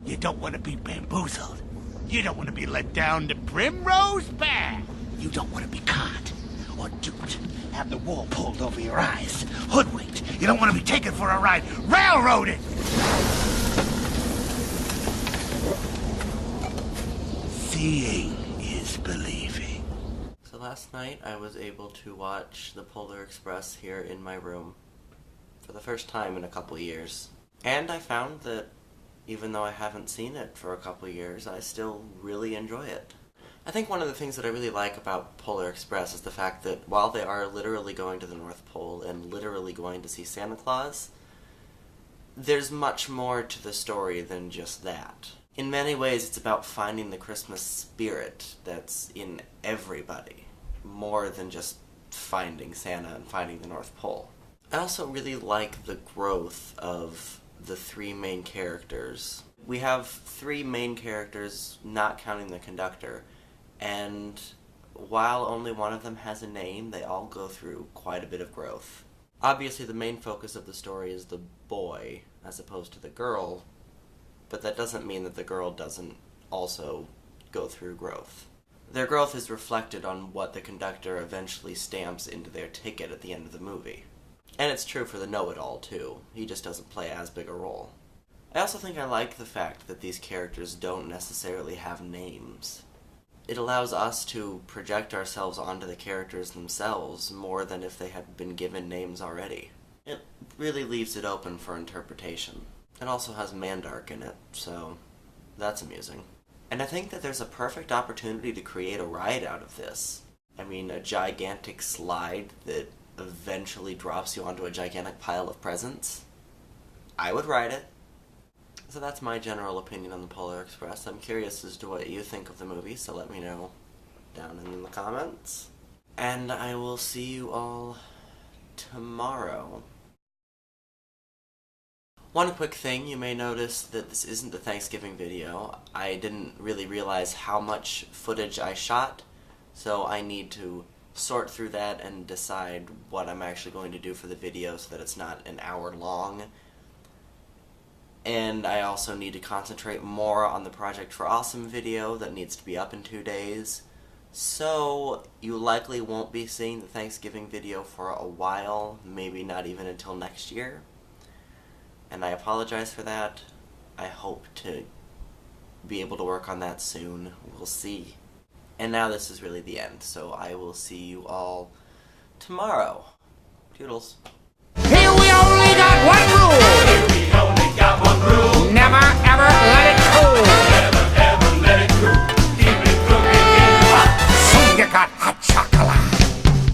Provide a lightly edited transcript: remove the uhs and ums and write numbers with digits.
You don't want to be bamboozled. You don't want to be led down the primrose path. You don't want to be caught or duped. Have the wool pulled over your eyes. Hoodwinked. You don't want to be taken for a ride. Railroaded! Seeing is believing. So last night I was able to watch The Polar Express here in my room for the first time in a couple years. And I found that even though I haven't seen it for a couple years, I still really enjoy it. I think one of the things that I really like about Polar Express is the fact that while they are literally going to the North Pole and literally going to see Santa Claus, there's much more to the story than just that. In many ways, it's about finding the Christmas spirit that's in everybody, more than just finding Santa and finding the North Pole. I also really like the growth of the three main characters. We have three main characters, not counting the conductor, and while only one of them has a name, they all go through quite a bit of growth. Obviously, the main focus of the story is the boy, as opposed to the girl, but that doesn't mean that the girl doesn't also go through growth. Their growth is reflected on what the conductor eventually stamps into their ticket at the end of the movie. And it's true for the know-it-all, too. He just doesn't play as big a role. I also think I like the fact that these characters don't necessarily have names. It allows us to project ourselves onto the characters themselves more than if they had been given names already. It really leaves it open for interpretation. It also has Mandark in it, so that's amusing. And I think that there's a perfect opportunity to create a ride out of this. I mean, a gigantic slide that eventually drops you onto a gigantic pile of presents. I would ride it. So that's my general opinion on the Polar Express. I'm curious as to what you think of the movie, so let me know down in the comments. And I will see you all tomorrow. One quick thing, you may notice that this isn't the Thanksgiving video. I didn't really realize how much footage I shot, so I need to sort through that and decide what I'm actually going to do for the video so that it's not an hour long. And I also need to concentrate more on the Project for Awesome video that needs to be up in 2 days. So you likely won't be seeing the Thanksgiving video for a while, maybe not even until next year. And I apologize for that. I hope to be able to work on that soon. We'll see. And now this is really the end, so I will see you all tomorrow. Toodles.